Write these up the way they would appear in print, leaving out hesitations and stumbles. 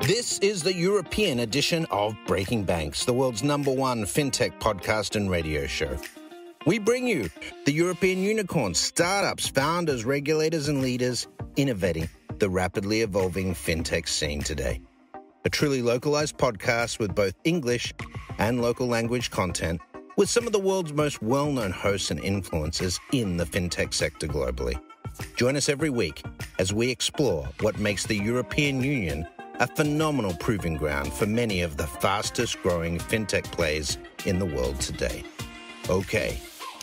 This is the European edition of Breaking Banks, the world's #1 fintech podcast and radio show. We bring you the European unicorns, startups, founders, regulators, and leaders innovating the rapidly evolving fintech scene today. A truly localized podcast with both English and local language content, with some of the world's most well-known hosts and influencers in the fintech sector globally. Join us every week as we explore what makes the European Union a phenomenal proving ground for many of the fastest growing fintech plays in the world today. Okay,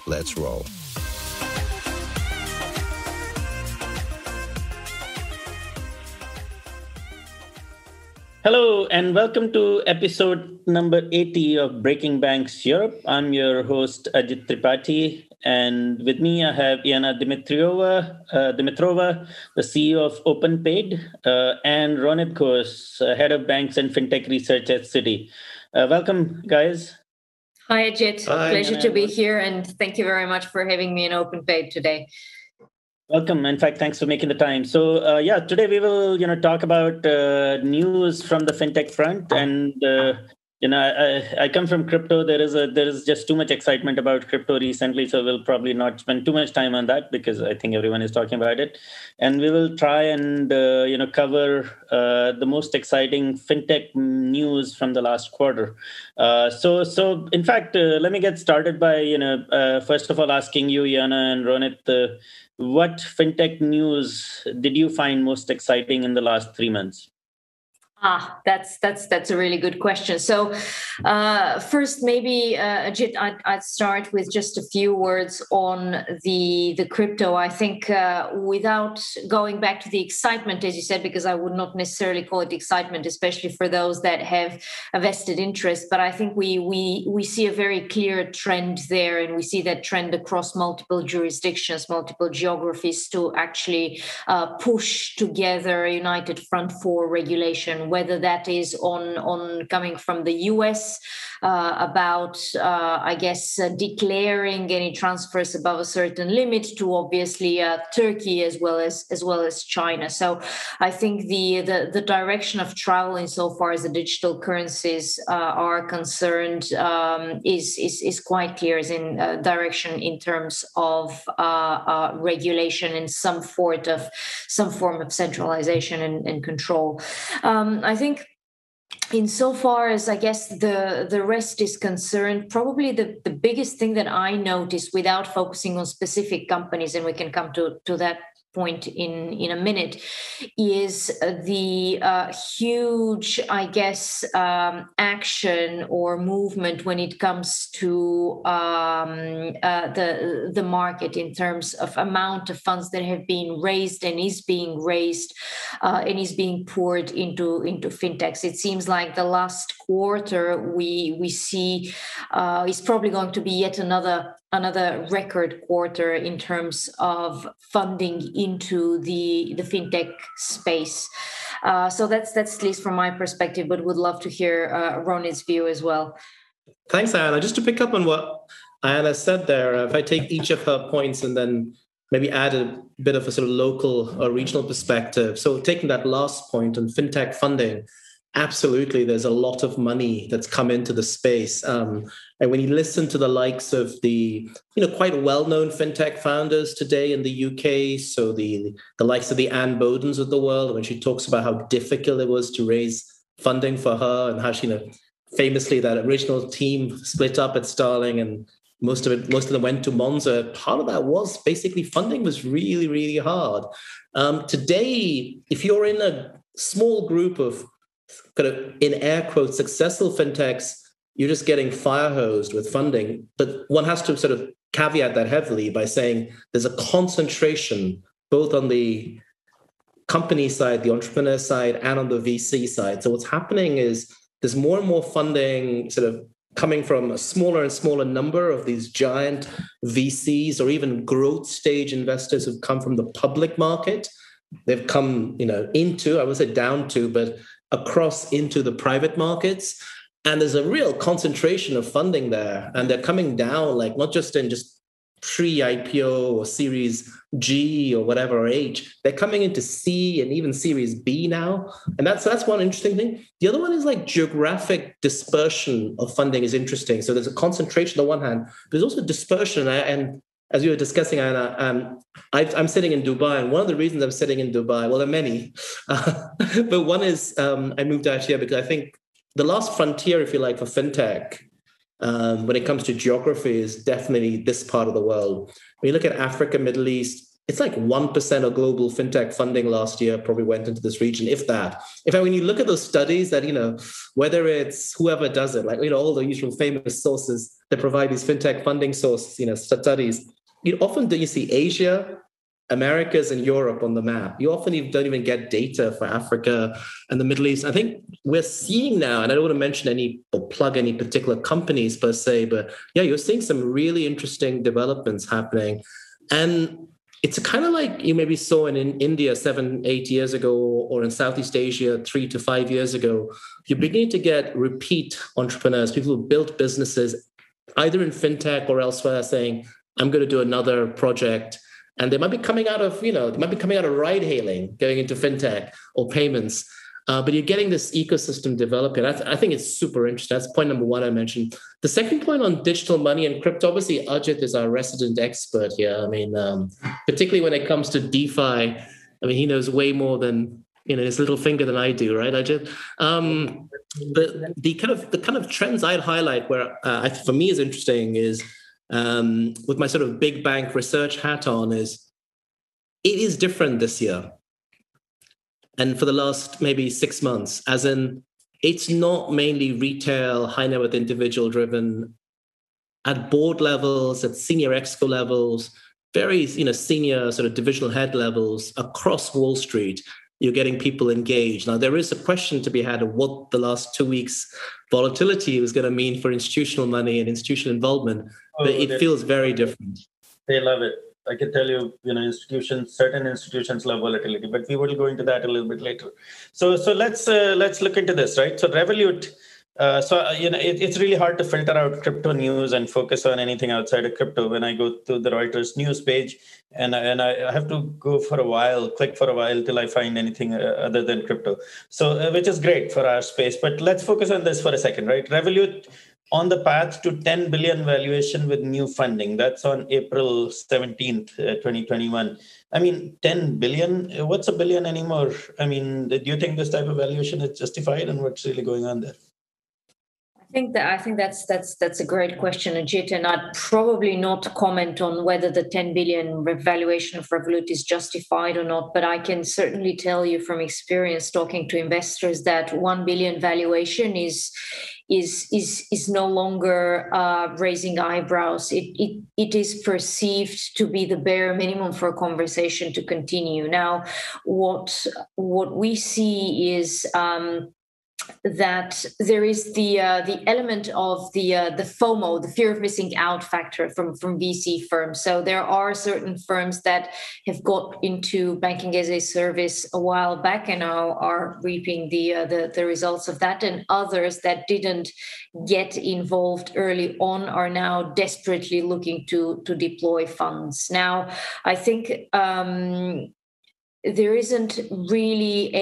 let's roll. Hello and welcome to episode number 80 of Breaking Banks Europe. I'm your host Ajit Tripathi, and with me I have Iana Dimitrova, the CEO of OpenPayd, and Ronit Ghose, head of banks and fintech research at Citi. Welcome, guys. Hi, Ajit. Hi, Pleasure Iana. to be here, and thank you very much for having me in OpenPayd today. Welcome. In fact, thanks for making the time. So, today we will, talk about news from the fintech front, and I come from crypto. There is just too much excitement about crypto recently, so we'll probably not spend too much time on that because I think everyone is talking about it, and we will try and cover the most exciting fintech news from the last quarter. So in fact, let me get started by first of all asking you, Iana and Ronit. What fintech news did you find most exciting in the last 3 months? That's a really good question. So first, maybe Ajit, I'd start with just a few words on the crypto. I think without going back to the excitement, as you said, because I would not necessarily call it excitement, especially for those that have a vested interest. But I think we see a very clear trend there, and we see that trend across multiple jurisdictions, multiple geographies, to actually push together a united front for regulation. Whether that is on coming from the US about, declaring any transfers above a certain limit, to obviously Turkey as well as China. So I think the direction of travel insofar as the digital currencies are concerned is quite clear, is in direction in terms of regulation and some form of centralization and control. I think insofar as the rest is concerned, probably the biggest thing that I noticed, without focusing on specific companies, and we can come to that point in a minute, is the huge, action or movement when it comes to the market in terms of amount of funds that have been raised and is being raised and is being poured into fintechs. It seems like the last quarter we see is probably going to be yet another record quarter in terms of funding into the fintech space. So that's at least from my perspective, but would love to hear Ronit's view as well. Thanks, Iana. Just to pick up on what Iana said there, if I take each of her points and then maybe add a bit of a sort of local or regional perspective. So taking that last point on fintech funding, absolutely, there's a lot of money that's come into the space. And when you listen to the likes of the, quite well-known fintech founders today in the UK, so the likes of the Anne Bodens of the world, when she talks about how difficult it was to raise funding for her, and how she, famously that original team split up at Starling, and most of them went to Monza. Part of that was basically funding was really, really hard. Today, if you're in a small group of kind of, in air quotes, successful fintechs, you're just getting fire hosed with funding. But one has to sort of caveat that heavily by saying there's a concentration both on the company side, the entrepreneur side, and on the VC side. So what's happening is there's more and more funding sort of coming from a smaller and smaller number of these giant VCs or even growth stage investors who've come from the public market. They've come, into, I would say down to, but across into the private markets. And there's a real concentration of funding there. And they're coming down, like not just in just pre-IPO or Series G or whatever, or H. They're coming into C and even Series B now. And that's one interesting thing. The other one is like geographic dispersion of funding is interesting. So there's a concentration on the one hand, but there's also dispersion. And as you were discussing, Anna, I'm sitting in Dubai. And one of the reasons I'm sitting in Dubai, well, there are many, but one is I moved out here because I think the last frontier, if you like, for fintech, when it comes to geography, is definitely this part of the world. When you look at Africa, Middle East, it's like 1% of global fintech funding last year probably went into this region, if that. In fact, when you look at those studies that, whether it's whoever does it, like, all the usual famous sources that provide these fintech funding sources, studies, often you see Asia, Americas, and Europe on the map. You often don't even get data for Africa and the Middle East. I think we're seeing now, and I don't want to mention any or plug any particular companies per se, but yeah, you're seeing some really interesting developments happening. And it's kind of like you maybe saw in India 7-8 years ago, or in Southeast Asia 3 to 5 years ago. You're beginning to get repeat entrepreneurs, people who built businesses either in fintech or elsewhere, saying, I'm going to do another project. And they might be coming out of, ride hailing, going into fintech or payments. But you're getting this ecosystem developing. I think it's super interesting. That's point number one I mentioned. The second point on digital money and crypto, obviously Ajit is our resident expert here. I mean, particularly when it comes to DeFi, I mean, he knows way more than his little finger than I do, right, Ajit? But the kind of trends I'd highlight where for me is interesting is, with my sort of big bank research hat on, is it is different this year. And for the last maybe 6 months, as in, it's not mainly retail, high net worth individual driven. At board levels, at senior exco levels, very senior sort of divisional head levels across Wall Street, you're getting people engaged. Now, there is a question to be had of what the last 2 weeks volatility was going to mean for institutional money and institutional involvement, but it feels very different. They love it. I can tell you, certain institutions love volatility, but we will go into that a little bit later. So let's look into this, right? So Revolut. It's really hard to filter out crypto news and focus on anything outside of crypto. When I go to the Reuters news page, and I have to go click for a while till I find anything other than crypto. So which is great for our space. But let's focus on this for a second, right? Revolut on the path to 10 billion valuation with new funding. That's on April 17th, 2021. I mean, 10 billion, what's a billion anymore? I mean, do you think this type of valuation is justified, and what's really going on there? I think that's a great question, Ajit, and I'd probably not comment on whether the 10 billion valuation of Revolut is justified or not, but I can certainly tell you from experience talking to investors that 1 billion valuation is no longer raising eyebrows. It is perceived to be the bare minimum for a conversation to continue. Now, what we see is that there is the element of the FOMO, the fear of missing out factor from VC firms. So there are certain firms that have got into banking as a service a while back and now are reaping the results of that, and others that didn't get involved early on are now desperately looking to deploy funds. Now, I think there isn't really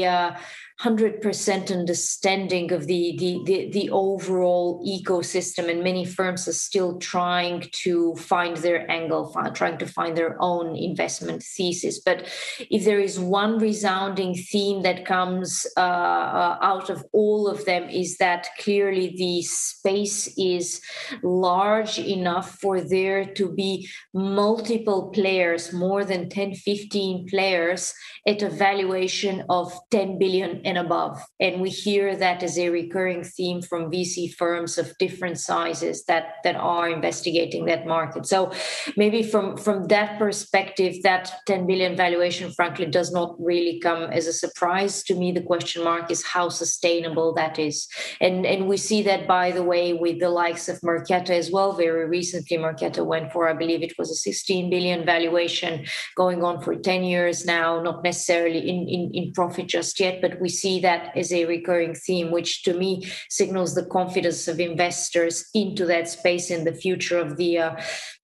a 100% understanding of the overall ecosystem, and many firms are still trying to find their angle, trying to find their own investment thesis. But if there is one resounding theme that comes out of all of them, is that clearly the space is large enough for there to be multiple players, more than 10-15 players at a valuation of 10 billion and above. And we hear that as a recurring theme from VC firms of different sizes that are investigating that market. So maybe from that perspective, that 10 billion valuation, frankly, does not really come as a surprise. To me, the question mark is how sustainable that is. And we see that, by the way, with the likes of Marqeta as well. Very recently, Marqeta went for, I believe it was a 16 billion valuation, going on for 10 years now, not necessarily in profit just yet, but we see that as a recurring theme, which to me signals the confidence of investors into that space in the future of the,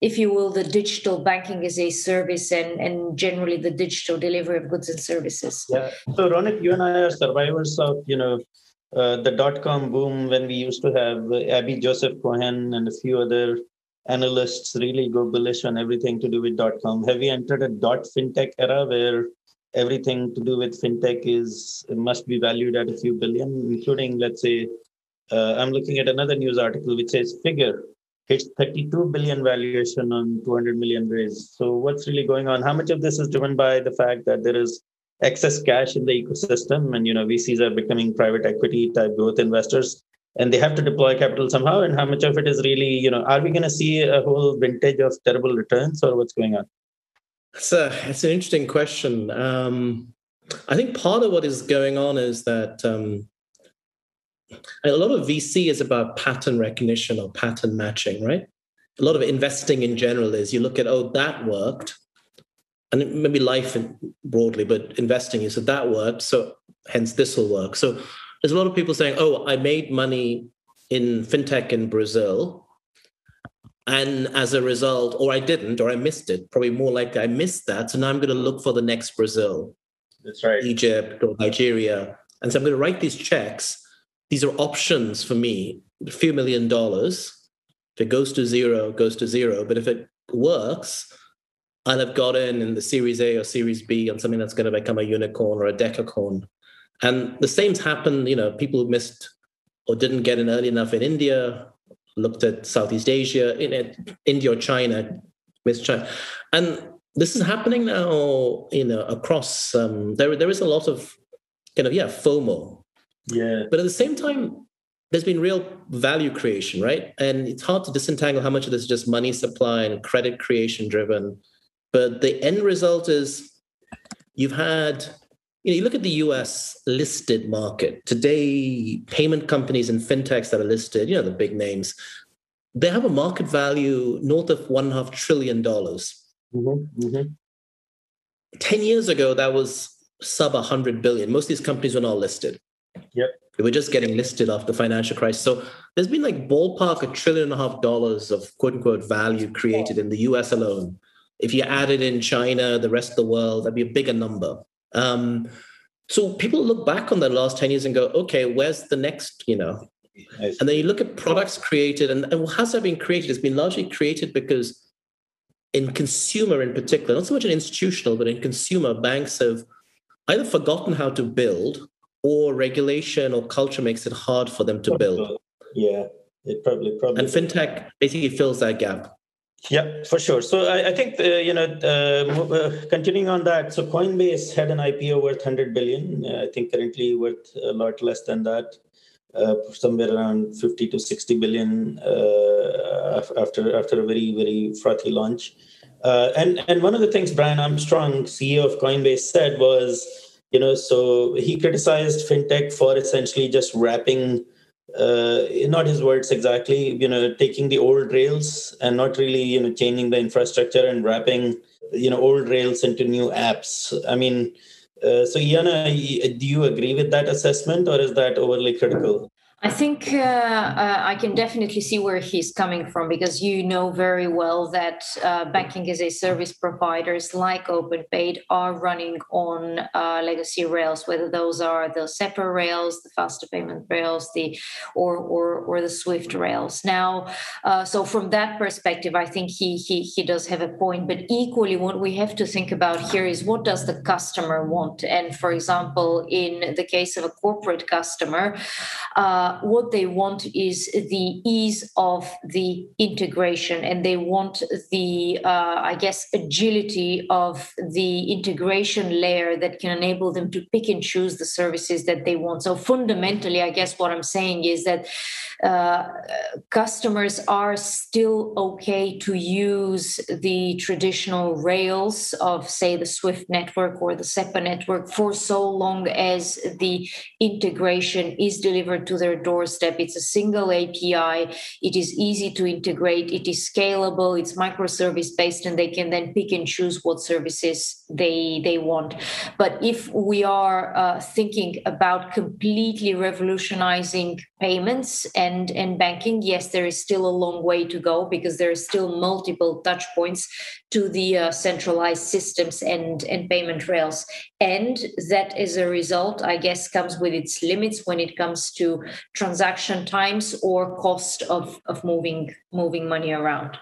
if you will, the digital banking as a service and generally the digital delivery of goods and services. Yeah. So Ronit, you and I are survivors of, the dot-com boom when we used to have Abby Joseph Cohen and a few other analysts really go bullish on everything to do with dot-com. Have we entered a fintech era where everything to do with fintech must be valued at a few billion, including, let's say, I'm looking at another news article which says Figure hits 32 billion valuation on 200 million raised. So what's really going on? How much of this is driven by the fact that there is excess cash in the ecosystem and, VCs are becoming private equity type growth investors and they have to deploy capital somehow? And how much of it is really, are we going to see a whole vintage of terrible returns or what's going on? It's an interesting question. I think part of what is going on is that a lot of VC is about pattern recognition or pattern matching, right? A lot of investing in general is you look at, that worked. And maybe life broadly, but investing, you said that worked, so hence this will work. So there's a lot of people saying, I made money in fintech in Brazil, and as a result, or I didn't, or I missed it, probably more like I missed that, so now I'm going to look for the next Brazil. That's right. Egypt or Nigeria. And so I'm going to write these checks. These are options for me, a few $1 million. If it goes to zero, it goes to zero. But if it works, I'll have gotten in the Series A or Series B on something that's going to become a unicorn or a decacorn. And the same's happened, people who missed or didn't get in early enough in India, looked at Southeast Asia, India or China, missed China. And this is happening now, across, there is a lot of, FOMO. Yeah. But at the same time, there's been real value creation, right? And it's hard to disentangle how much of this is just money supply and credit creation driven. But the end result is you've had, you look at the US listed market. Today, payment companies and fintechs that are listed, the big names, they have a market value north of $1.5 trillion. Mm-hmm. Mm-hmm. 10 years ago, that was sub 100 billion. Most of these companies were not listed. Yep. They were just getting listed after the financial crisis. So there's been like ballpark $1.5 trillion of quote unquote value created in the US alone. If you added in China, the rest of the world, that'd be a bigger number. So people look back on the last 10 years and go, okay, where's the next, And then you look at products created and how's that been created? It's been largely created because in consumer in particular, not so much in institutional, but in consumer, banks have either forgotten how to build or regulation or culture makes it hard for them to build. Yeah, it probably. And fintech basically fills that gap. Yeah, for sure. So I think, continuing on that, so Coinbase had an IPO worth 100 billion. I think currently worth a lot less than that, somewhere around 50 to 60 billion after a very, very frothy launch. And one of the things Brian Armstrong, CEO of Coinbase, said was, so he criticized fintech for essentially just wrapping, not his words exactly, taking the old rails and not really, changing the infrastructure and wrapping, old rails into new apps. I mean, so Iana, do you agree with that assessment or is that overly critical? I think I can definitely see where he's coming from because you know very well that banking as a service providers like OpenPayd are running on legacy rails, whether those are the SEPA rails, the faster payment rails, or the SWIFT rails. Now, so from that perspective, I think he does have a point. But equally, what we have to think about here is what does the customer want? And for example, in the case of a corporate customer, what they want is the ease of the integration, and they want the, agility of the integration layer that can enable them to pick and choose the services that they want. So fundamentally, I guess what I'm saying is that customers are still okay to use the traditional rails of, say, the SWIFT network or the SEPA network for so long as the integration is delivered to their doorstep. It's a single API. It is easy to integrate. It is scalable. It's microservice based, and they can then pick and choose what services they want. But if we are thinking about completely revolutionizing payments and banking, yes, there is still a long way to go, because there are still multiple touch points to the centralized systems and payment rails. And that, as a result, I guess, comes with its limits when it comes to transaction times or cost of moving money around.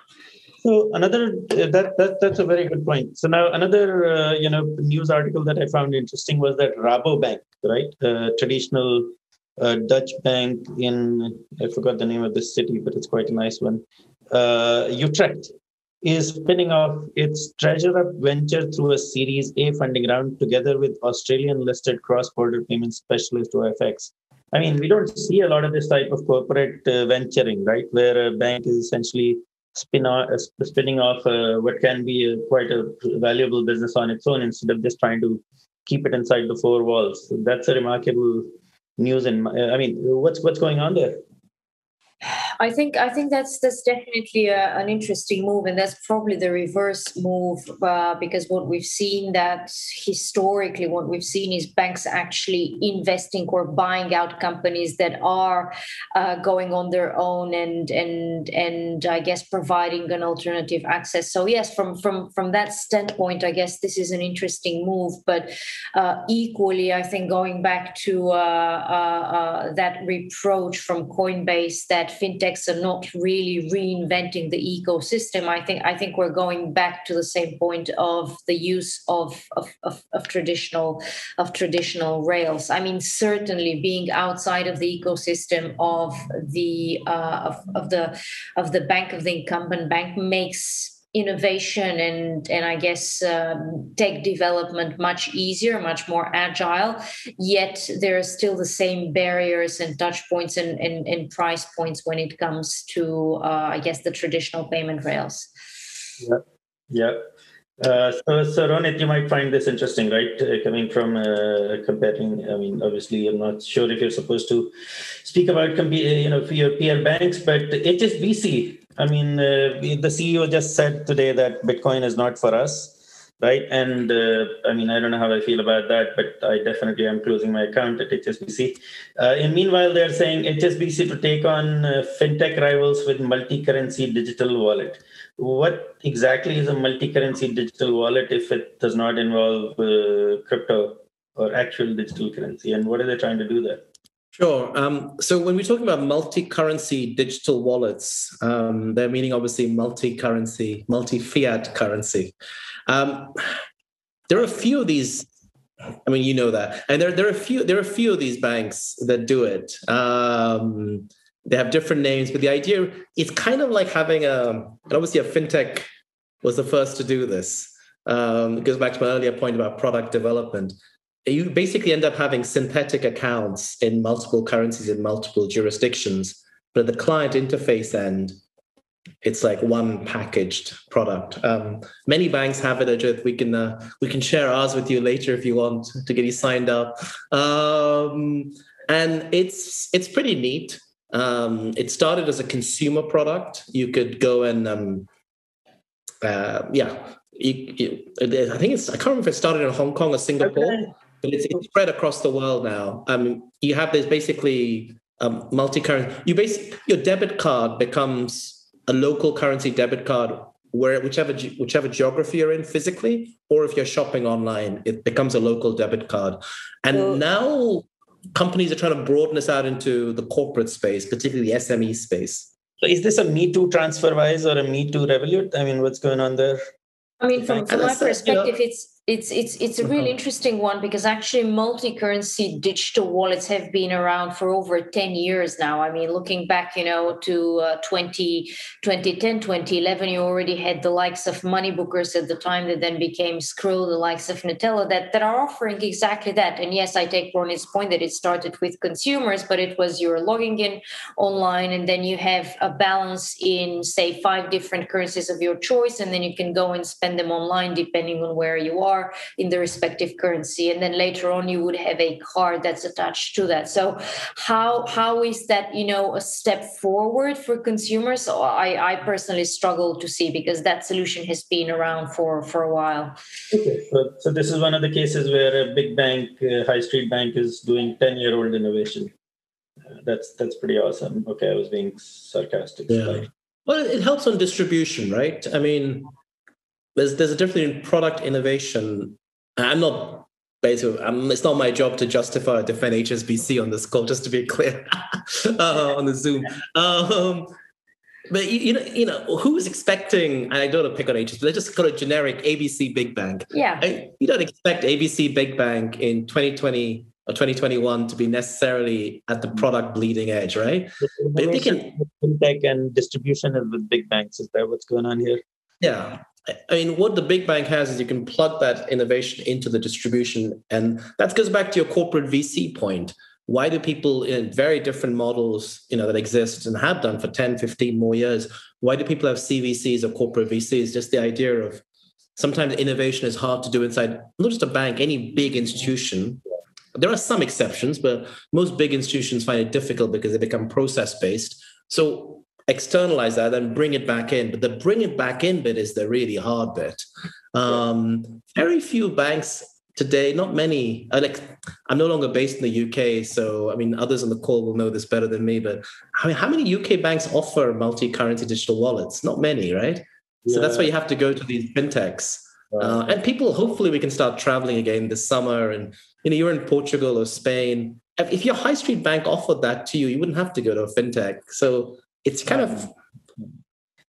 So another that's a very good point. So now another news article that I found interesting was that Rabobank, right, traditional Dutch bank in, I forgot the name of this city, but it's quite a nice one, Utrecht, is spinning off its treasure-up venture through a Series A funding round together with Australian-listed cross-border payment specialist OFX. I mean, we don't see a lot of this type of corporate venturing, right, where a bank is essentially spinning off what can be quite a valuable business on its own, instead of just trying to keep it inside the four walls. So that's a remarkable news. And what's going on there? I think that's definitely an interesting move, and that's probably the reverse move, because what we've seen is banks actually investing or buying out companies that are going on their own and I guess providing an alternative access. So yes, from that standpoint, I guess this is an interesting move. But equally, I think going back to that reproach from Coinbase that fintechs are not really reinventing the ecosystem, I think we're going back to the same point of the use of traditional rails. I mean, certainly being outside of the ecosystem of the bank, of the incumbent bank, makes innovation and I guess tech development much easier, much more agile. Yet there are still the same barriers and touch points and price points when it comes to I guess the traditional payment rails. Yeah. So Ronit, you might find this interesting, right? Coming from comparing. I mean, obviously, I'm not sure if you're supposed to speak about for your peer banks, but HSBC. I mean, the CEO just said today that Bitcoin is not for us, right? And I don't know how I feel about that, but I definitely am closing my account at HSBC. And meanwhile, they're saying HSBC to take on fintech rivals with multi-currency digital wallet. What exactly is a multi-currency digital wallet if it does not involve crypto or actual digital currency? And what are they trying to do there? Sure. So when we're talking about multi-currency digital wallets, they're meaning obviously multi-currency, multi-fiat currency. There are a few of these. I mean, you know that, and there are a few of these banks that do it. They have different names, but the idea, it's kind of like having obviously a fintech was the first to do this. It goes back to my earlier point about product development. You basically end up having synthetic accounts in multiple currencies in multiple jurisdictions, but at the client interface end, it's like one packaged product. Many banks have it, Ajit. We can share ours with you later if you want to get you signed up. And it's pretty neat. It started as a consumer product. You could go and I can't remember if it started in Hong Kong or Singapore, but it's spread across the world now. You have this basically multi-currency. Your debit card becomes a local currency debit card whichever geography you're in physically, or if you're shopping online, it becomes a local debit card. And now companies are trying to broaden this out into the corporate space, particularly the SME space. So is this a Me Too TransferWise or a Me Too Revolut? I mean, what's going on there? I mean, from my perspective, it's a really interesting one, because actually multi-currency digital wallets have been around for over 10 years now. I mean, looking back, to 2010, 2011, you already had the likes of Moneybookers at the time that then became Skrill, the likes of Nutella that are offering exactly that. And yes, I take Ronit's point that it started with consumers, but it was you're logging in online and then you have a balance in, say, 5 different currencies of your choice, and then you can go and spend them online depending on where you are. are in the respective currency. And then later on, you would have a card that's attached to that. So how is that, a step forward for consumers? So I personally struggle to see, because that solution has been around for a while. Okay, so this is one of the cases where a big bank, high street bank, is doing 10-year-old innovation. That's pretty awesome. Okay, I was being sarcastic. Yeah. Well, it helps on distribution, right? I mean, there's a difference in product innovation. It's not my job to justify or defend HSBC on this call, just to be clear, on the Zoom. But who's expecting? And I don't want to pick on HSBC. Let's just call it generic ABC Big Bank. Yeah. You don't expect ABC Big Bank in 2020 or 2021 to be necessarily at the product bleeding edge, right? But if they can, fintech and distribution is with big banks. Is that what's going on here? Yeah. I mean, what the big bank has is you can plug that innovation into the distribution. And that goes back to your corporate VC point. Why do people in very different models, that exist and have done for 10, 15 more years, why do people have CVCs or corporate VCs? Just the idea of sometimes innovation is hard to do inside not just a bank, any big institution. There are some exceptions, but most big institutions find it difficult because they become process-based. So externalize that and bring it back in. But the bring it back in bit is the really hard bit. Very few banks today, not many. I'm no longer based in the UK, so I mean, others on the call will know this better than me. But how many UK banks offer multi-currency digital wallets? Not many, right? Yeah. So that's why you have to go to these fintechs. Right. And people, hopefully we can start traveling again this summer. And, you're in Portugal or Spain. If your high street bank offered that to you, you wouldn't have to go to a fintech. So it's kind of...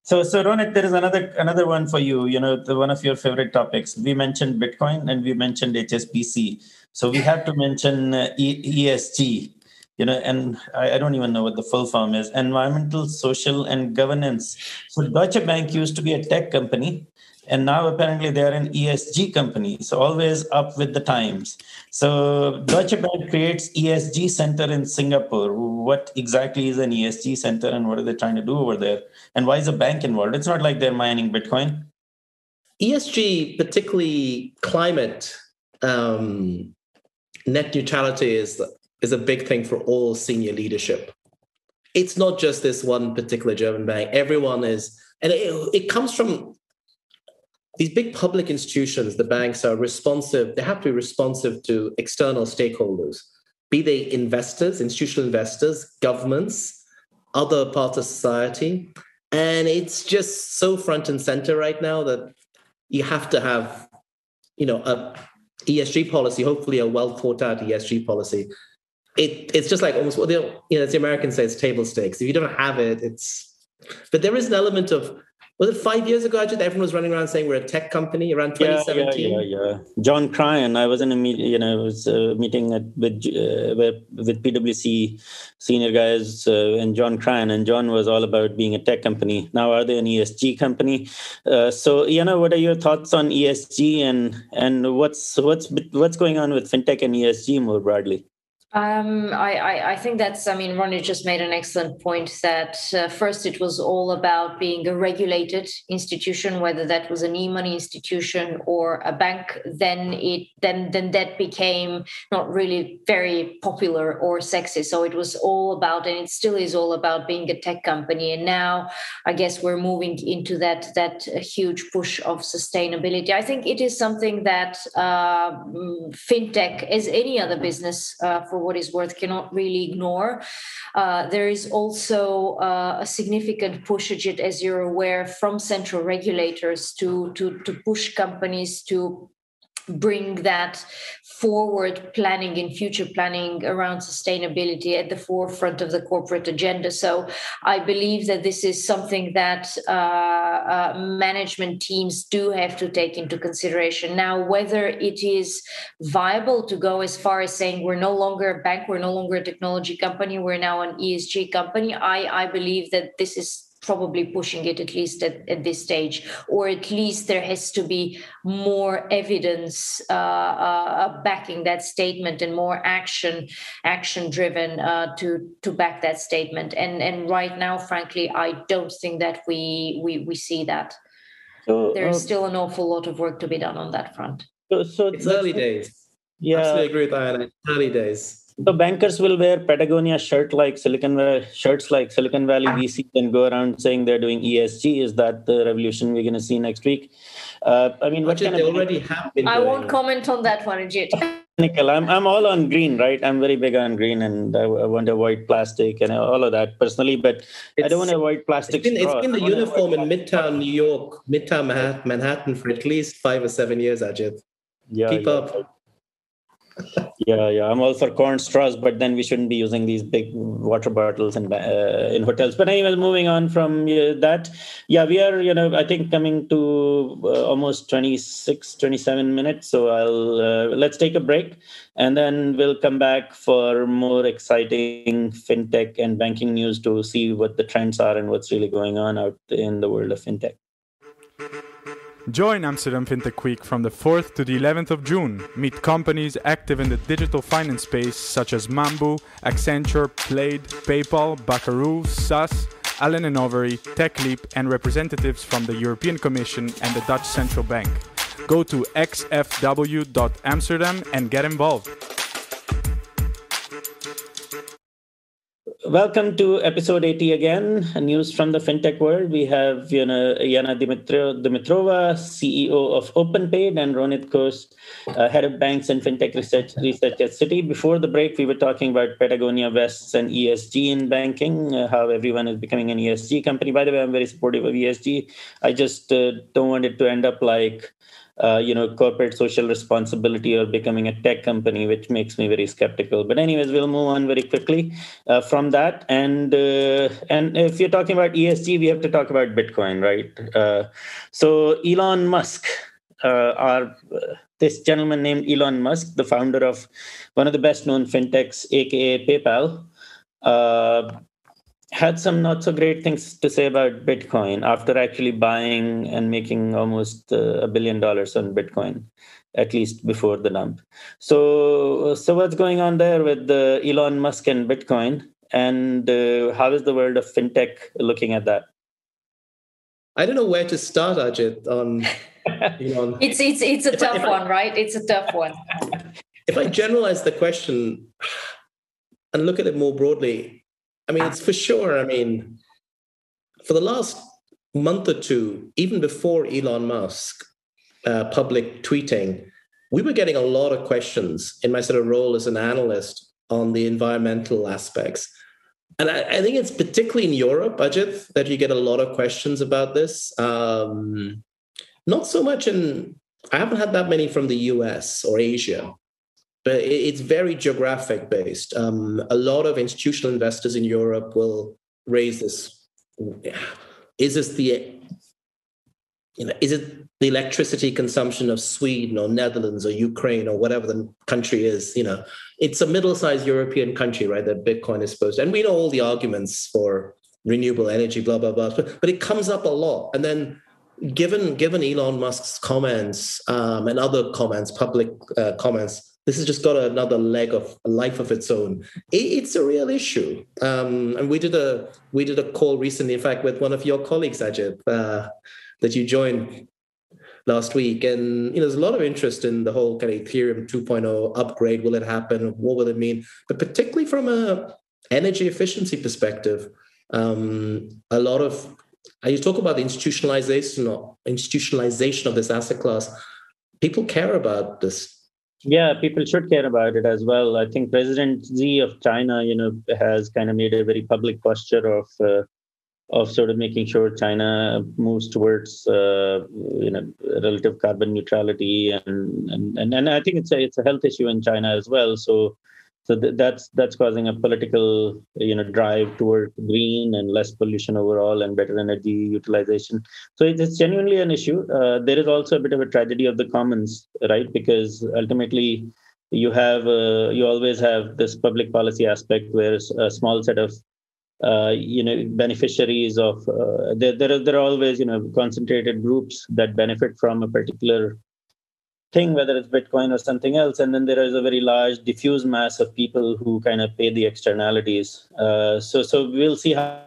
So Ronit, there is another one for you, one of your favorite topics. We mentioned Bitcoin and we mentioned HSBC. So we have to mention ESG, and I don't even know what the full form is, environmental, social, and governance. So Deutsche Bank used to be a tech company, and now apparently they are an ESG company. So always up with the times. So Deutsche Bank creates ESG center in Singapore. What exactly is an ESG center and what are they trying to do over there? And why is a bank involved? It's not like they're mining Bitcoin. ESG, particularly climate, net neutrality is a big thing for all senior leadership. It's not just this one particular German bank. Everyone is, and it comes from these big public institutions. The banks are responsive. They have to be responsive to external stakeholders, be they investors, institutional investors, governments, other parts of society. And it's just so front and center right now that you have to have, a ESG policy, hopefully a well thought out ESG policy. It's just like almost, as the Americans say, it's table stakes. If you don't have it, but there is an element of, was it 5 years ago, Ajit, everyone was running around saying we're a tech company around 2017? Yeah. John Cryan, I was in a meeting, meeting with PwC senior guys and John Cryan, and John was all about being a tech company. Now, are they an ESG company? So, what are your thoughts on ESG and what's going on with fintech and ESG more broadly? I think Ronit just made an excellent point that first it was all about being a regulated institution, whether that was an e-money institution or a bank, then that became not really very popular or sexy. So it was all about, and it still is all about being a tech company. And now I guess we're moving into that huge push of sustainability. I think it is something that fintech, as any other business, for what is worth, cannot really ignore. There is also a significant push, Ajit, as you're aware, from central regulators to push companies to bring that forward planning and future planning around sustainability at the forefront of the corporate agenda. So I believe that this is something that management teams do have to take into consideration. Now, whether it is viable to go as far as saying we're no longer a bank, we're no longer a technology company, we're now an ESG company, I believe that this is probably pushing it, at least at this stage, or at least there has to be more evidence backing that statement and more action driven to back that statement. And right now, frankly, I don't think that we see that. So there's still an awful lot of work to be done on that front. It's early days. Yeah. Absolutely agree with Iana. It's early days. So bankers will wear Patagonia shirts like Silicon Valley VC and go around saying they're doing ESG. Is that the revolution we're going to see next week? I mean, what kind they of already have been I doing. won't comment on that one, Ajit. I'm all on green, right? I'm very big on green, and I want to avoid plastic and all of that personally. But I don't want to avoid plastic. It's been the uniform in Midtown New York, Midtown Manhattan for at least 5 or 7 years, Ajit. Keep up. Yeah. I'm all for corn straws, but then we shouldn't be using these big water bottles in hotels. But anyways, moving on from that, we are, I think coming to almost 26, 27 minutes. So let's take a break, and then we'll come back for more exciting fintech and banking news to see what the trends are and what's really going on out in the world of fintech. Join Amsterdam FinTech Week from the 4th to the 11th of June. Meet companies active in the digital finance space such as Mambu, Accenture, Plaid, PayPal, Buckaroo, SAS, Allen & Overy, TechLeap, and representatives from the European Commission and the Dutch Central Bank. Go to xfw.amsterdam and get involved. Welcome to episode 80 again, news from the fintech world. We have Iana Dimitrova, CEO of OpenPayd, and Ronit Ghose, head of banks and fintech research at Citi. Before the break, we were talking about Patagonia vests and ESG in banking, how everyone is becoming an ESG company. By the way, I'm very supportive of ESG. I just don't want it to end up like corporate social responsibility or becoming a tech company, which makes me very skeptical. But anyways, we'll move on very quickly from that. And if you're talking about ESG, we have to talk about Bitcoin, right? So Elon Musk, this gentleman named Elon Musk, the founder of one of the best known fintechs, aka PayPal, had some not so great things to say about Bitcoin after actually buying and making almost $1 billion on Bitcoin, at least before the dump. So what's going on there with Elon Musk and Bitcoin, and how is the world of fintech looking at that? I don't know where to start, Ajit, on Elon. It's a tough one, right? It's a tough one. If I generalize the question and look at it more broadly, I mean, it's for sure. I mean, for the last month or two, even before Elon Musk public tweeting, we were getting a lot of questions in my sort of role as an analyst on the environmental aspects. And I think it's particularly in Europe, Ajit, that you get a lot of questions about this. Not so much I haven't had that many from the US or Asia. But it's very geographic based. A lot of institutional investors in Europe will raise this. Is it the electricity consumption of Sweden or Netherlands or Ukraine or whatever the country is? It's a middle-sized European country, right? That Bitcoin is supposed to. And we know all the arguments for renewable energy, blah, blah, blah. But it comes up a lot. And then given Elon Musk's comments and other comments, public comments, this has just got another leg of a life of its own. It's a real issue, and we did a call recently, in fact, with one of your colleagues, Ajit, that you joined last week, and there's a lot of interest in the whole kind of Ethereum 2.0 upgrade. Will it happen? What will it mean? But particularly from a energy efficiency perspective, a lot of you talk about the institutionalization of this asset class. People care about this. Yeah, people should care about it as well. I think President Xi of China, has kind of made a very public posture of sort of making sure China moves towards, relative carbon neutrality, and I think it's a health issue in China as well. So that's causing a political, drive toward green and less pollution overall and better energy utilization. So it's genuinely an issue. There is also a bit of a tragedy of the commons, right? Because ultimately you always have this public policy aspect where a small set of beneficiaries of there are always concentrated groups that benefit from a particular thing, whether it's Bitcoin or something else, and then there is a very large diffuse mass of people who kind of pay the externalities. So we'll see how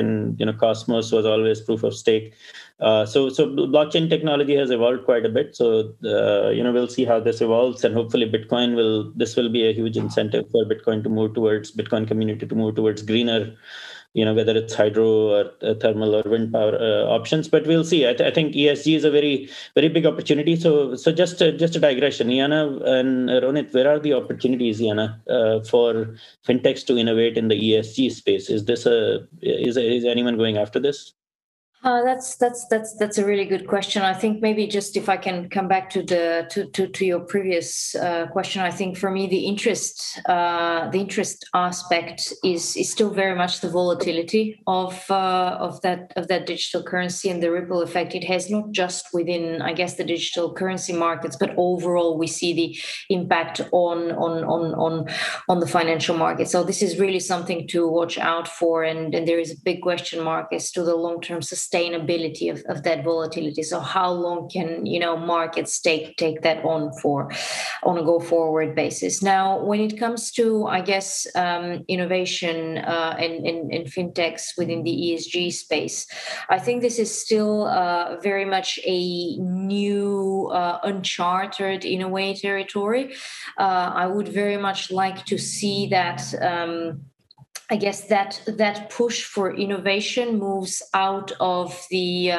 and Cosmos was always proof of stake. So blockchain technology has evolved quite a bit. So we'll see how this evolves, and hopefully this will be a huge incentive for Bitcoin community to move towards greener, whether it's hydro or thermal or wind power options. But we'll see. I think ESG is a very, very big opportunity. So just a digression, Iana and Ronit, where are the opportunities, Iana, for fintechs to innovate in the ESG space? Is anyone going after this? That's a really good question. I think maybe just if I can come back to your previous question, I think for me the interest aspect is still very much the volatility of that digital currency and the ripple effect it has, not just within, I guess, the digital currency markets, but overall we see the impact on the financial market. So this is really something to watch out for, and there is a big question mark as to the long-term sustainability of that volatility. So how long can markets take that on a go forward basis? Now, when it comes to, I guess, innovation and fintechs within the ESG space, I think this is still very much a new, uncharted in a way territory. I would very much like to see that. I guess that push for innovation moves out of the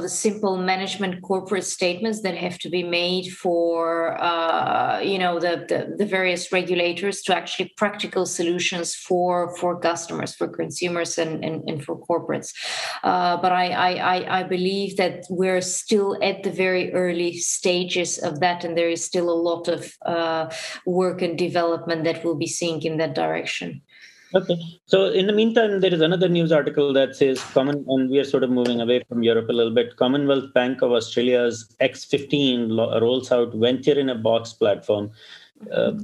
simple management corporate statements that have to be made for the various regulators to actually practical solutions for customers, for consumers, and for corporates. But I believe that we're still at the very early stages of that, and there is still a lot of work and development that we'll be seeing in that direction. Okay. So in the meantime, there is another news article that says and we are sort of moving away from Europe a little bit. Commonwealth Bank of Australia's X15 rolls out venture in a box platform. That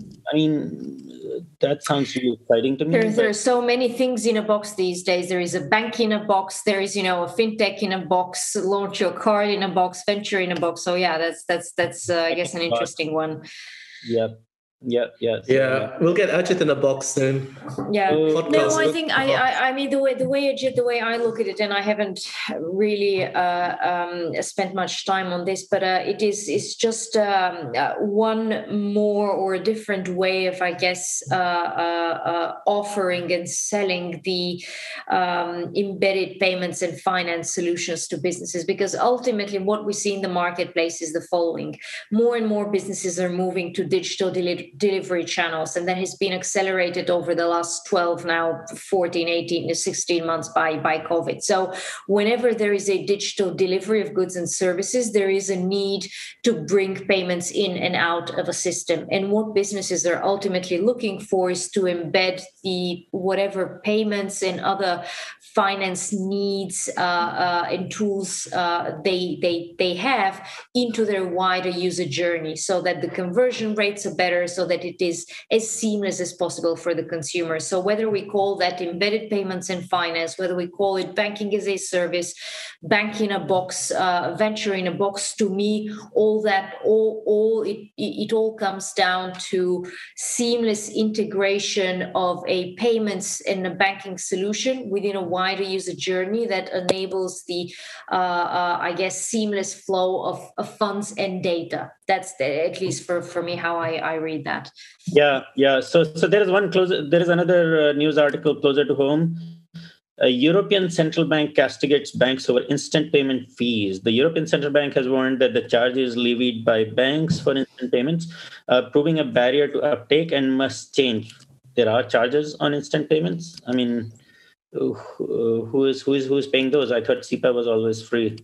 sounds really exciting to me. There are so many things in a box these days. There is a bank in a box. There is, a fintech in a box, launch your card in a box, venture in a box. So yeah, that's I guess an interesting one. Yeah. Yeah. We'll get Ajit in a box soon. Yeah. No, I think I mean the way I look at it, and I haven't really spent much time on this, but it's just one more or a different way of, I guess, offering and selling the embedded payments and finance solutions to businesses. Because ultimately, what we see in the marketplace is the following: more and more businesses are moving to digital delivery channels, and that has been accelerated over the last 12, now 14, 18, 16 months by COVID. So whenever there is a digital delivery of goods and services, there is a need to bring payments in and out of a system. And what businesses are ultimately looking for is to embed the whatever payments and other finance needs and tools they have into their wider user journey, so that the conversion rates are better, so that it is as seamless as possible for the consumer. So whether we call that embedded payments and finance, whether we call it banking as a service, bank in a box, venture in a box, to me, it all comes down to seamless integration of a payments and a banking solution within a wider user journey that enables the, I guess, seamless flow of funds and data. That's at least for me how I read that. Yeah. So there is another news article closer to home. A European Central Bank castigates banks over instant payment fees. The European Central Bank has warned that the charges levied by banks for instant payments are proving a barrier to uptake and must change. There are charges on instant payments. I mean, who is paying those? I thought SEPA was always free.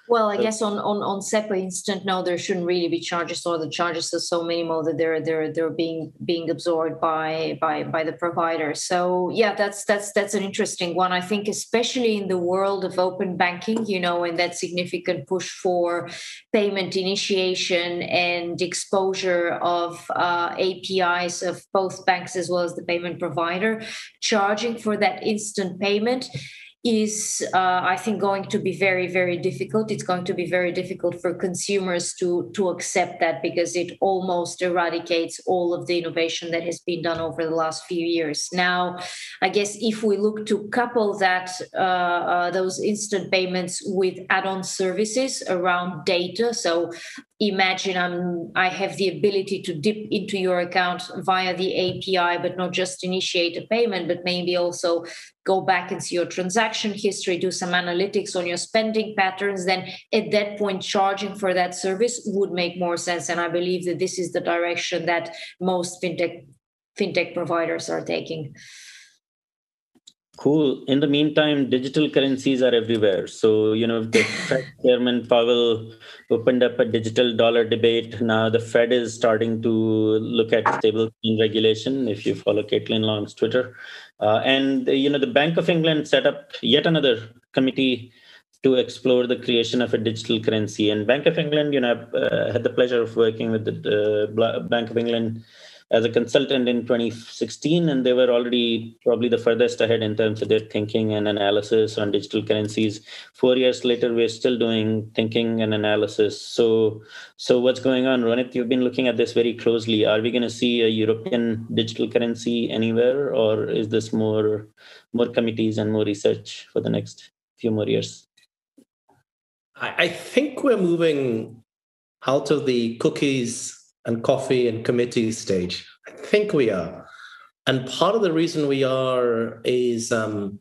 Well, I guess on SEPA instant, no, there shouldn't really be charges, or the charges are so minimal that they're being absorbed by the provider. So yeah, that's an interesting one. I think especially in the world of open banking, and that significant push for payment initiation and exposure of APIs of both banks as well as the payment provider, charging for that instant payment is, I think, going to be very, very difficult. It's going to be very difficult for consumers to accept that, because it almost eradicates all of the innovation that has been done over the last few years. Now, I guess if we look to couple that, those instant payments with add-on services around data, so imagine I have the ability to dip into your account via the API, but not just initiate a payment, but maybe also go back and see your transaction history, do some analytics on your spending patterns, then at that point, charging for that service would make more sense. And I believe that this is the direction that most fintech providers are taking. Cool. In the meantime, digital currencies are everywhere. So, the Fed Chairman Powell opened up a digital dollar debate. Now the Fed is starting to look at stablecoin regulation, if you follow Caitlin Long's Twitter. And the Bank of England set up yet another committee to explore the creation of a digital currency. And Bank of England, had the pleasure of working with the Bank of England as a consultant in 2016, and they were already probably the furthest ahead in terms of their thinking and analysis on digital currencies. 4 years later, we're still doing thinking and analysis. So what's going on, Ronit? You've been looking at this very closely. Are we going to see a European digital currency anywhere, or is this more committees and more research for the next few more years? I think we're moving out of the cookies and coffee and committee stage. I think we are. And part of the reason we are is the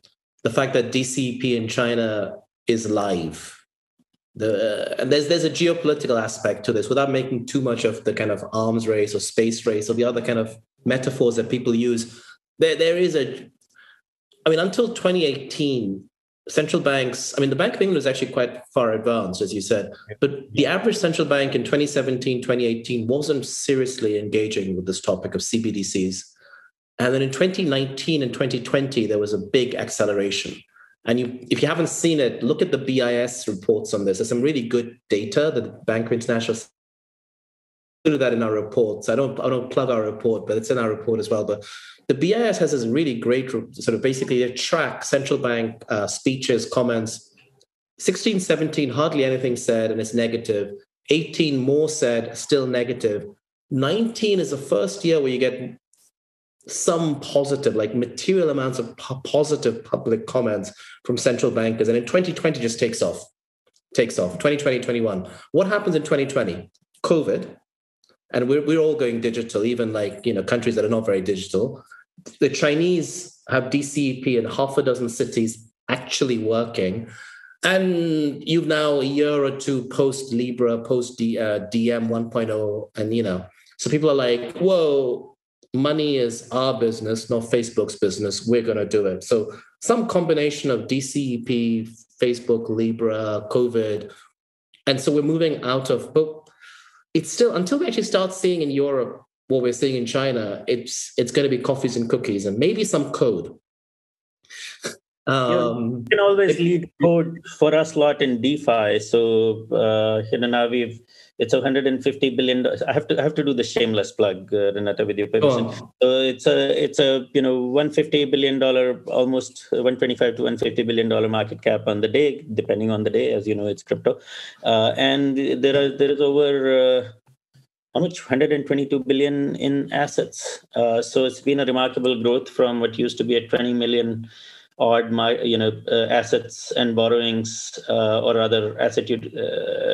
fact that DCP in China is live. And there's a geopolitical aspect to this, without making too much of the kind of arms race or space race or the other kind of metaphors that people use. There is until 2018, central banks, the Bank of England was actually quite far advanced, as you said, but the average central bank in 2017, 2018 wasn't seriously engaging with this topic of CBDCs. And then in 2019 and 2020, there was a big acceleration. And if you haven't seen it, look at the BIS reports on this. There's some really good data that the Bank of International do that in our reports. I don't plug our report, but it's in our report as well. But the BIS has this really great sort of basically they track central bank speeches, comments. 16, 17, hardly anything said, and it's negative. 18, more said, still negative. 19 is the first year where you get some positive, like material amounts of positive public comments from central bankers. And in 2020, just takes off. 2020, 21. What happens in 2020? COVID. And we're all going digital, even countries that are not very digital. The Chinese have DCEP in half a dozen cities actually working. And you've now a year or two post Libra, post DM 1.0. And, so people are like, whoa, money is our business, not Facebook's business. We're going to do it. So some combination of DCEP, Facebook, Libra, COVID. And so we're moving out of... It's still, until we actually start seeing in Europe what we're seeing in China, it's going to be coffees and cookies and maybe some code. You can always lead code for us lot in DeFi. So now it's $150 billion. I have to do the shameless plug, Renata, with your permission. So it's a $150 billion, almost $125 to $150 billion market cap on the day, depending on the day. As you know, it's crypto, and there is over how much 122 billion in assets. So it's been a remarkable growth from what used to be a 20 million odd assets and borrowings, or rather asset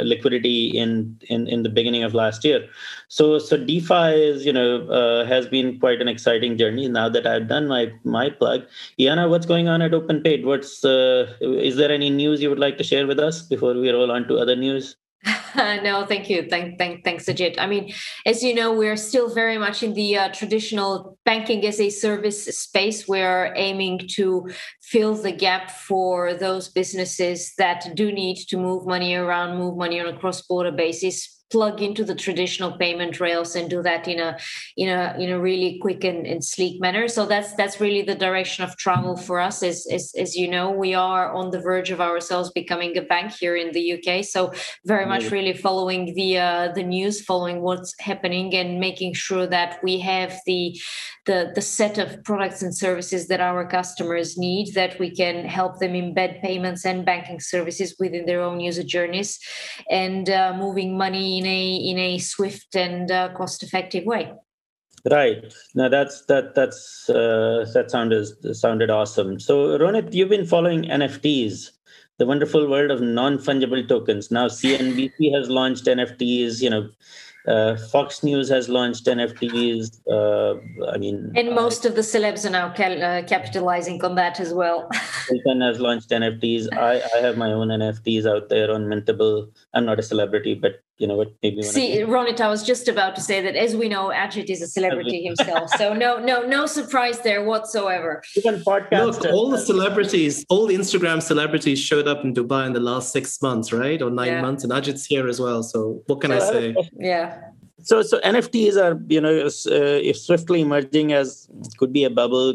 liquidity in the beginning of last year. So DeFi is has been quite an exciting journey. Now that I've done my plug, Iana, what's going on at OpenPayd? Is there any news you would like to share with us before we roll on to other news? No, thank you. Thanks, Ajit. As you know, we're still very much in the traditional banking as a service space. We're aiming to fill the gap for those businesses that do need to move money around, move money on a cross-border basis, plug into the traditional payment rails and do that in a really quick and sleek manner. So that's really the direction of travel for us. As you know, we are on the verge of ourselves becoming a bank here in the UK. So very much really following the news, following what's happening, and making sure that we have the set of products and services that our customers need, that we can help them embed payments and banking services within their own user journeys, and moving money in a swift and cost-effective way. Right. Now that sounded awesome. So Ronit, you've been following NFTs, the wonderful world of non-fungible tokens. Now CNBC has launched NFTs. Fox News has launched NFTs. And most of the celebs are now capitalizing on that as well. Hilton has launched NFTs. I have my own NFTs out there on Mintable. I'm not a celebrity, but you know what? Maybe. See, Ronit, I was just about to say that, as we know, Ajit is a celebrity himself, so no surprise there whatsoever. Even podcasts. Look, all the celebrities, all the Instagram celebrities showed up in Dubai in the last 6 months, right, or 9 months, and Ajit's here as well. So what can I say? Yeah. So NFTs are swiftly emerging as could be a bubble.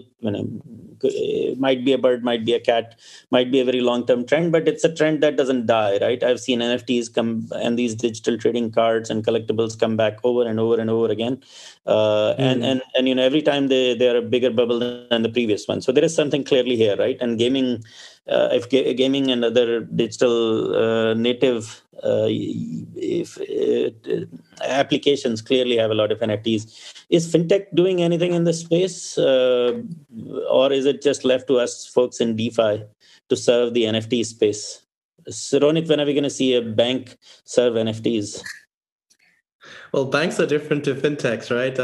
It might be a bird, might be a cat, might be a very long-term trend, but it's a trend that doesn't die, right? I've seen NFTs come and these digital trading cards and collectibles come back over and over and over again, and every time they are a bigger bubble than the previous one. So there is something clearly here, right? And gaming, if gaming and other digital native applications clearly have a lot of NFTs. Is fintech doing anything in this space, or is it just left to us folks in DeFi to serve the NFT space? So Ronit, when are we going to see a bank serve NFTs? Well, banks are different to fintechs, right?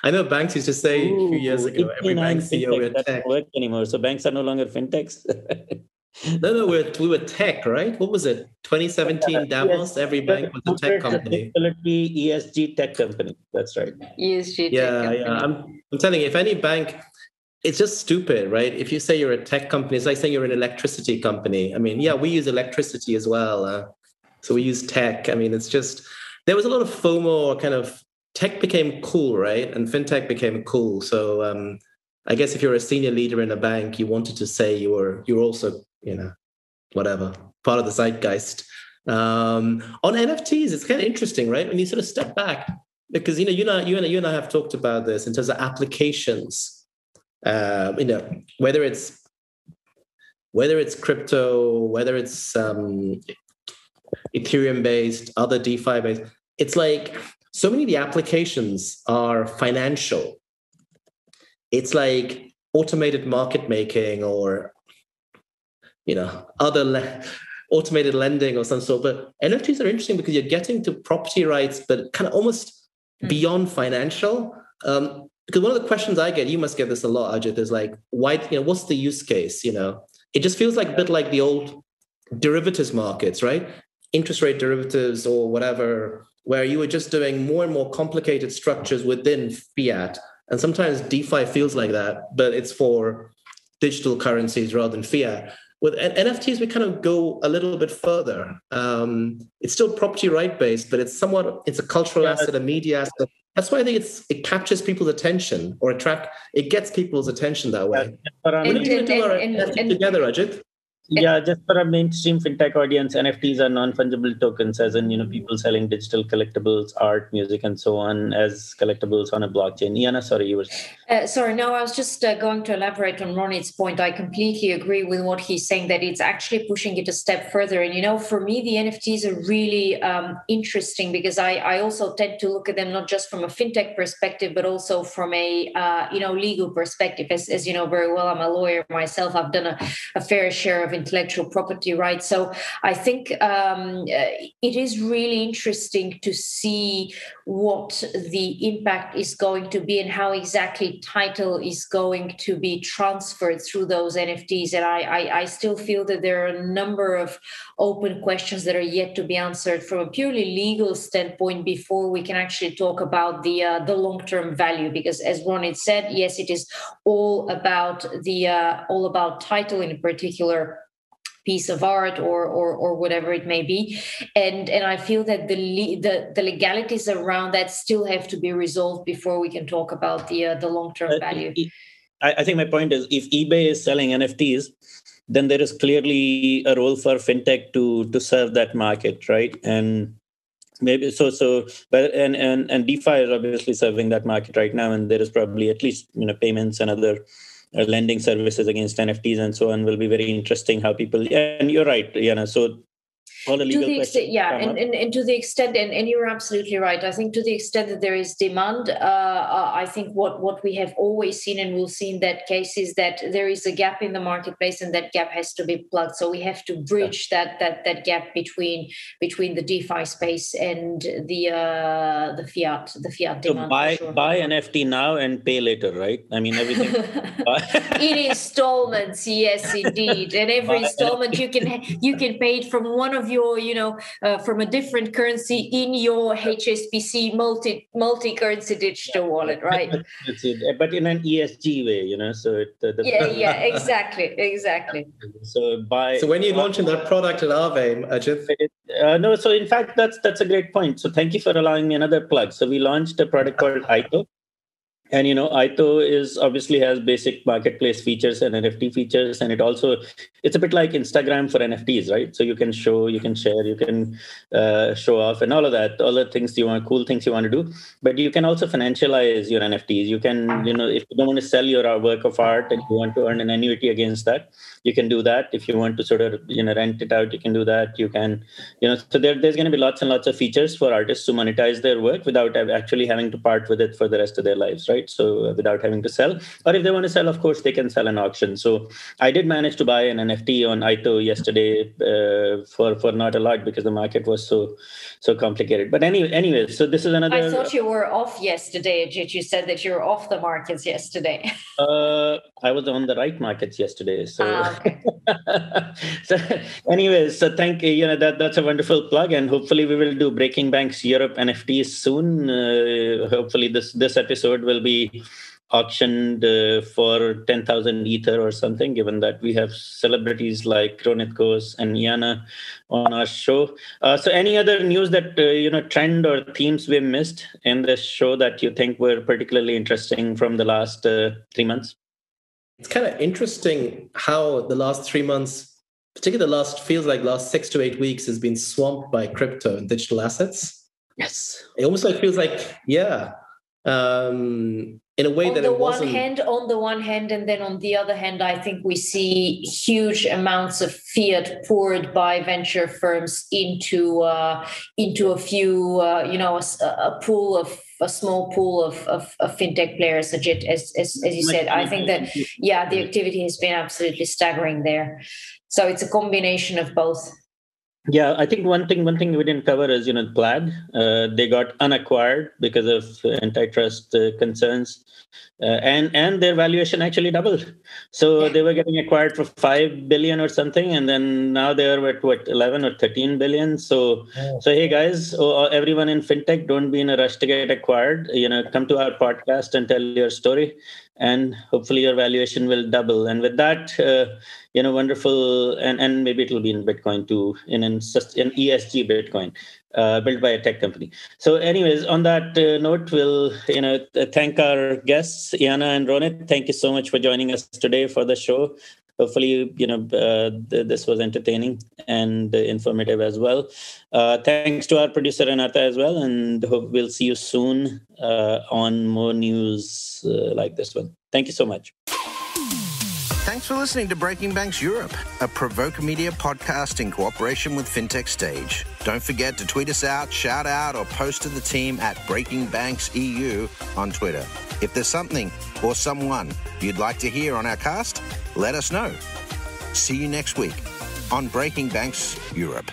I know banks used to say a few years ago, every bank CEO we're tech. Doesn't work anymore. So banks are no longer fintechs. No, we were tech, right? What was it? 2017 Davos. Every bank was a tech company. ESG tech company. That's right. ESG. Yeah. I'm telling you, if any bank, it's just stupid, right? If you say you're a tech company, it's like saying you're an electricity company. I mean, yeah, we use electricity as well, so we use tech. I mean, it's just there was a lot of FOMO. Kind of tech became cool, right? And fintech became cool. So I guess if you're a senior leader in a bank, you wanted to say you're also, whatever, part of the zeitgeist. On NFTs, it's kind of interesting, right? When you sort of step back, because you and I have talked about this in terms of applications. Whether it's crypto, whether it's Ethereum based, other DeFi based, it's like so many of the applications are financial. It's like automated market making or other automated lending or some sort. But NFTs are interesting because you're getting to property rights, but kind of almost beyond financial. Because one of the questions I get, you must get this a lot, Ajit, is like, why? What's the use case? It just feels like a bit like the old derivatives markets, right? Interest rate derivatives or whatever, where you were just doing more and more complicated structures within fiat. And sometimes DeFi feels like that, but it's for digital currencies rather than fiat. With NFTs, we kind of go a little bit further. It's still property right based, but it's a cultural asset, a media asset. That's why I think it captures people's attention it gets people's attention that way. When are you going to do our NFT together, Ajit? Yeah, just for a mainstream fintech audience, NFTs are non-fungible tokens, as in people selling digital collectibles, art, music, and so on as collectibles on a blockchain. Iana, sorry, you were. I was just going to elaborate on Ronit's point. I completely agree with what he's saying, that it's actually pushing it a step further. And for me, the NFTs are really interesting because I also tend to look at them not just from a fintech perspective, but also from a legal perspective. As you know very well, I'm a lawyer myself. I've done a fair share of intellectual property rights. So I think it is really interesting to see what the impact is going to be and how exactly title is going to be transferred through those NFTs. And I still feel that there are a number of open questions that are yet to be answered from a purely legal standpoint before we can actually talk about the long-term value. Because as Ronit said, yes, it is all about title in particular. piece of art or whatever it may be. And I feel that the legalities around that still have to be resolved before we can talk about the long-term value. I think my point is, if eBay is selling NFTs, then there is clearly a role for fintech to serve that market, right? And maybe but DeFi is obviously serving that market right now, and there is probably at least payments and other lending services against NFTs and so on will be very interesting. How people, and you're right, Iana. So all the legal questions, and to the extent, and you're absolutely right. I think to the extent that there is demand, I think what we have always seen and will see in that case is that there is a gap in the marketplace, and that gap has to be plugged. So we have to bridge that gap between the DeFi space and the fiat demand. So buy NFT now and pay later, right? I mean, everything in installments, yes, indeed. And every installment you can pay it from one of your from a different currency in your HSBC multi-currency digital wallet, right? That's it. But in an ESG way, so exactly. So when you're launching that product at Aave, Ajit? No, so in fact, that's a great point. So thank you for allowing me another plug. So we launched a product called Aito. And, Aito obviously has basic marketplace features and NFT features. And it's a bit like Instagram for NFTs, right? So you can show, you can share, you can show off and all of that, all the things cool things you want to do. But you can also financialize your NFTs. You can, if you don't want to sell your work of art and you want to earn an annuity against that, you can do that. If you want to sort of, rent it out, you can do that. You can, so there's going to be lots and lots of features for artists to monetize their work without actually having to part with it for the rest of their lives, right? So without having to sell, or if they want to sell, of course, they can sell an auction. So I did manage to buy an NFT on Aito yesterday for not a lot because the market was so complicated. But anyway, so this is another. I thought you were off yesterday, Ajit. You said that you were off the markets yesterday. I was on the right markets yesterday. So, okay. So anyways, so thank you. That's a wonderful plug, and hopefully we will do Breaking Banks Europe NFTs soon. Hopefully this episode will be auctioned for 10,000 Ether or something, given that we have celebrities like Ronit Ghose and Iana on our show. So any other news that, trend or themes we missed in this show that you think were particularly interesting from the last 3 months? It's kind of interesting how the last 3 months, particularly the last 6 to 8 weeks, has been swamped by crypto and digital assets. Yes. It almost feels like, in a way that it wasn't. On the one hand, and then on the other hand, I think we see huge amounts of fiat poured by venture firms into a few, a small pool of fintech players, as you said. I think that, the activity has been absolutely staggering there. So it's a combination of both. Yeah, I think one thing we didn't cover is, Plaid. They got unacquired because of antitrust concerns, and their valuation actually doubled. So they were getting acquired for $5 billion or something, and then now they're at 11 or 13 billion. So hey guys, everyone in fintech, don't be in a rush to get acquired. Come to our podcast and tell your story, and hopefully your valuation will double. And with that, wonderful, and maybe it will be in Bitcoin too, in ESG Bitcoin, built by a tech company. So anyways, on that note, we'll, thank our guests, Iana and Ronit. Thank you so much for joining us today for the show. Hopefully, this was entertaining and informative as well. Thanks to our producer, Renata, as well. And hope we'll see you soon on more news like this one. Thank you so much. Thanks for listening to Breaking Banks Europe, a Provoke Media podcast in cooperation with FinTech Stage. Don't forget to tweet us out, shout out, or post to the team at Breaking Banks EU on Twitter. If there's something or someone you'd like to hear on our cast, let us know. See you next week on Breaking Banks Europe.